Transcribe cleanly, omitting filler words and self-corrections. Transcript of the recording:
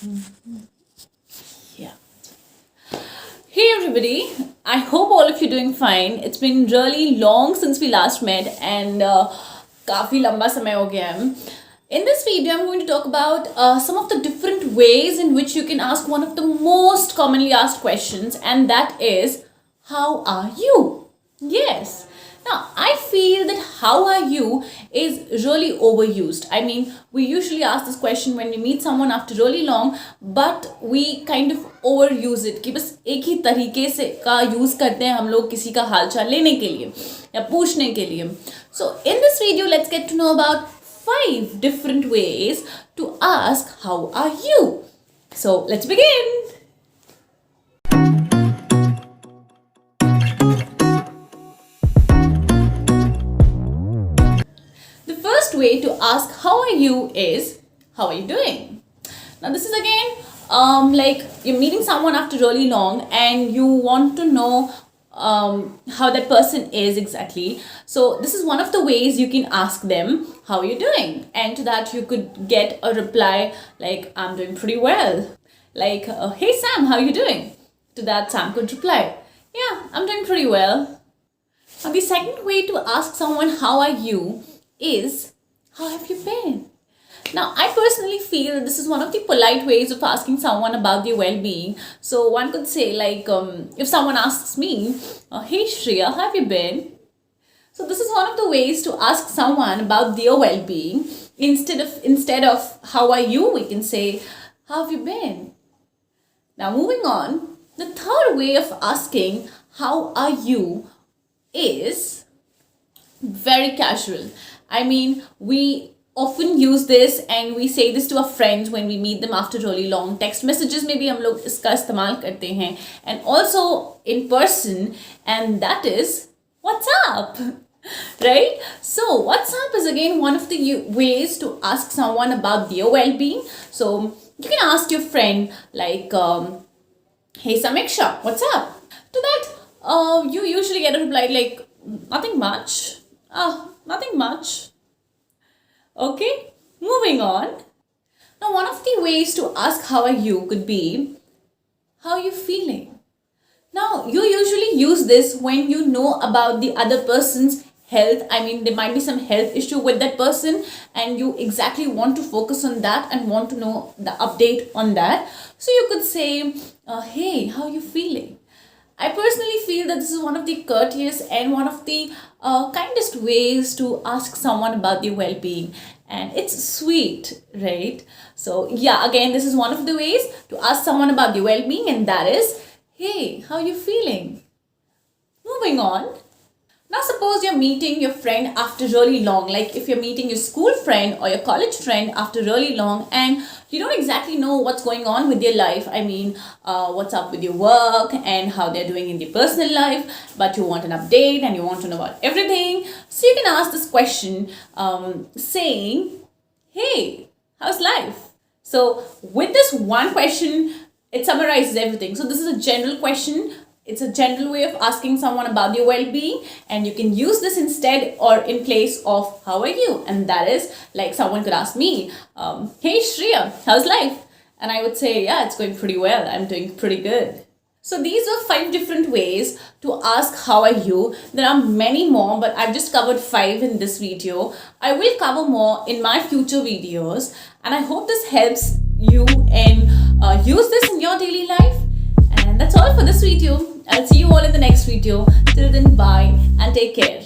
Yeah. Hey everybody, I hope all of you doing fine. It's been really long since we last met and काफी लंबा समय हो गया है. In this video, I'm going to talk about some of the different ways in which you can ask one of the most commonly asked questions, and that is, how are you? Yes. Now, I feel that how are you is really overused. I mean, we usually ask this question when we meet someone after really long, but we kind of overuse it कि बस एक ही तरीके से का use करते हैं हम लोग किसी का हालचाल लेने के लिए या पूछने के लिए. So, in this video, let's get to know about 5 different ways to ask how are you. So, let's begin. Way to ask how are you is, how are you doing? Now this is again like you're meeting someone after really long and you want to know how that person is exactly. So this is one of the ways you can ask them, how are you doing? And to that you could get a reply like, I'm doing pretty well. Like, hey Sam, how are you doing? To that Sam could reply, yeah, I'm doing pretty well. Now the second way to ask someone how are you is, how have you been? Now, I personally feel that this is one of the polite ways of asking someone about their well-being. So one could say like, if someone asks me, hey Shreya, how have you been? So this is one of the ways to ask someone about their well-being. Instead of how are you, we can say, how have you been? Now moving on, the third way of asking how are you is very casual. I mean, we often use this and we say this to our friends when we meet them after really long. Text messages में भी हम लोग इसका इस्तेमाल करते हैं, and also in person, and that is what's up, right? So what's up is again one of the ways to ask someone about their well-being. So you can ask your friend like, hey Samiksha, what's up? To that, you usually get a reply like, nothing much. Nothing much. Okay, moving on. Now, one of the ways to ask how are you could be, how are you feeling? Now, you usually use this when you know about the other person's health. I mean, there might be some health issue with that person and you exactly want to focus on that and want to know the update on that. So you could say, hey, how are you feeling? I personally feel that this is one of the courteous and one of the kindest ways to ask someone about their well-being, and it's sweet, right? So yeah, again, this is one of the ways to ask someone about their well-being, and that is, hey, how are you feeling? Moving on. Now suppose you're meeting your friend after really long, like if you're meeting your school friend or your college friend after really long and you don't exactly know what's going on with their life. I mean, what's up with your work and how they're doing in their personal life, but you want an update and you want to know about everything. So you can ask this question saying, hey, how's life? So with this one question, it summarizes everything. So this is a general question. It's a general way of asking someone about their well-being, and you can use this instead or in place of how are you? And that is like someone could ask me, hey Shreya, how's life? And I would say, yeah, it's going pretty well. I'm doing pretty good. So these are 5 different ways to ask how are you. There are many more, but I've just covered 5 in this video. I will cover more in my future videos, and I hope this helps you and use this in your daily life. And that's all for this video. I'll see you all in the next video. Till then, bye and take care.